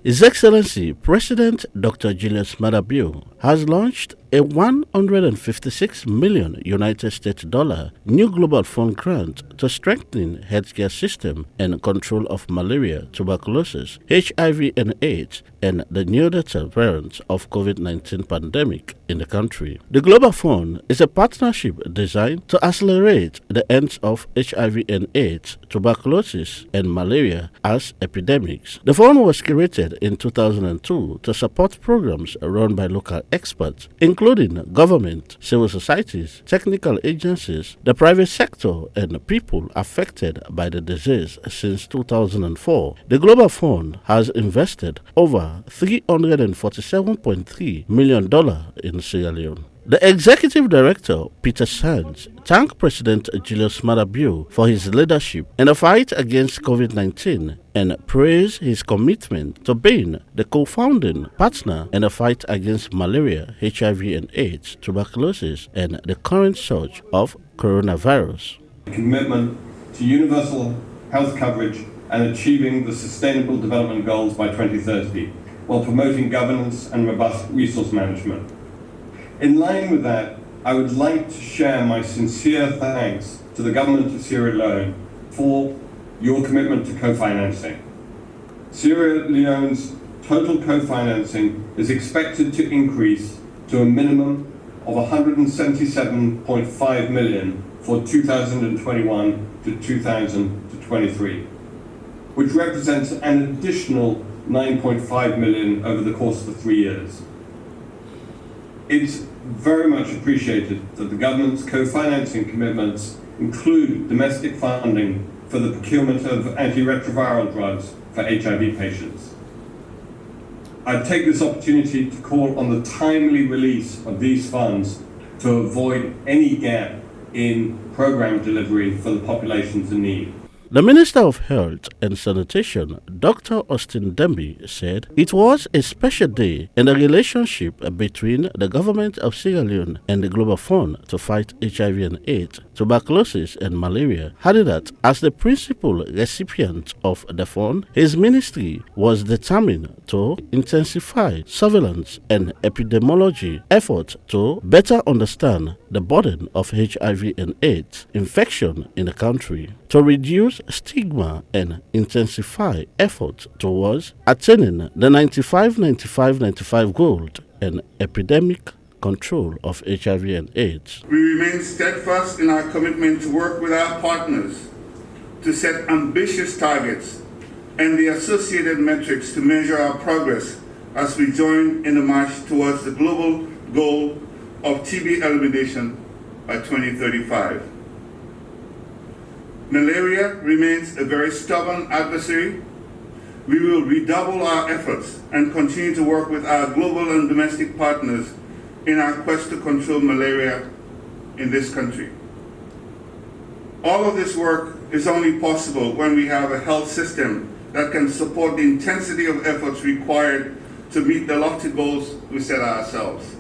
His Excellency President Dr. Julius Maada has launched a 156 million United States dollar new global fund grant to strengthen healthcare system and control of malaria, tuberculosis, HIV and AIDS, and the new deterrence of COVID-19 pandemic in the country. The Global Fund is a partnership designed to accelerate the end of HIV and AIDS, tuberculosis, and malaria as epidemics. The fund was created in 2002 to support programs run by local experts, including government, civil societies, technical agencies, the private sector, and people affected by the disease since 2004. The Global Fund has invested over $347.3 million in Sierra Leone. The Executive Director, Peter Sands, thanked President Julius Maada for his leadership in the fight against COVID-19 and praised his commitment to being the co-founding partner in the fight against malaria, HIV and AIDS, tuberculosis, and the current surge of coronavirus. Commitment to universal health coverage and achieving the Sustainable Development Goals by 2030, while promoting governance and robust resource management. In line with that, I would like to share my sincere thanks to the government of Sierra Leone for your commitment to co-financing. Sierra Leone's total co-financing is expected to increase to a minimum of $177.5 million for 2021 to 2023, which represents an additional $9.5 million over the course of 3 years. It's very much appreciated that the government's co-financing commitments include domestic funding for the procurement of antiretroviral drugs for HIV patients. I take this opportunity to call on the timely release of these funds to avoid any gap in program delivery for the populations in need. The Minister of Health and Sanitation, Dr. Austin Demby, said it was a special day in the relationship between the government of Sierra Leone and the Global Fund to fight HIV and AIDS, tuberculosis and malaria, adding that as the principal recipient of the fund, his ministry was determined to intensify surveillance and epidemiology efforts to better understand the burden of HIV and AIDS infection in the country, to reduce stigma and intensify efforts towards attaining the 95-95-95 goal and epidemic control of HIV and AIDS. We remain steadfast in our commitment to work with our partners to set ambitious targets and the associated metrics to measure our progress as we join in the march towards the global goal of TB elimination by 2035. Malaria remains a very stubborn adversary. We will redouble our efforts and continue to work with our global and domestic partners in our quest to control malaria in this country. All of this work is only possible when we have a health system that can support the intensity of efforts required to meet the lofty goals we set ourselves.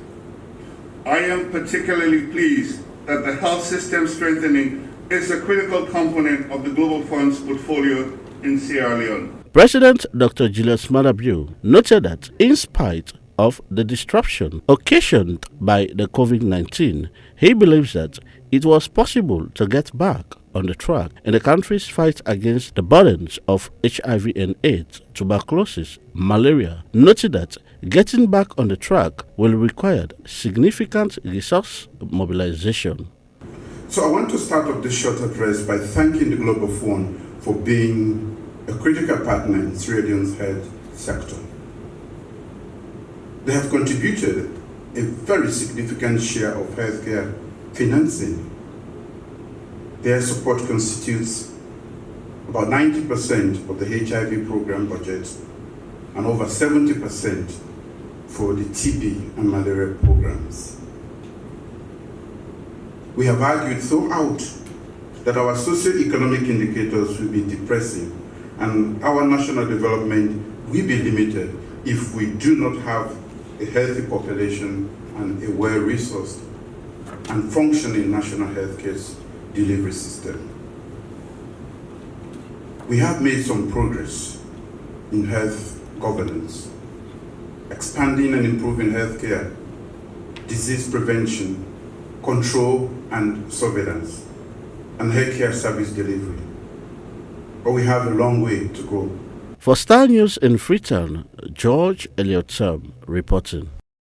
I am particularly pleased that the health system strengthening is a critical component of the Global Fund's portfolio in Sierra Leone. President Dr. Julius Maada noted that in spite of the disruption occasioned by the COVID-19, he believes that it was possible to get back on the track in the country's fight against the burdens of HIV and AIDS, tuberculosis, malaria, noting that getting back on the track will require significant resource mobilization. So I want to start off this short address by thanking the Global Fund for being a critical partner in Sierra Leone's health sector. They have contributed a very significant share of healthcare financing. Their support constitutes about 90% of the HIV program budget and over 70% for the TB and malaria programs. We have argued throughout that our socio-economic indicators will be depressing and our national development will be limited if we do not have a healthy population and a well-resourced and functioning national healthcare delivery system. We have made some progress in health governance, expanding and improving healthcare, disease prevention, control and surveillance, and healthcare service delivery. But we have a long way to go. For Star News in Freetown, George Elliott reporting.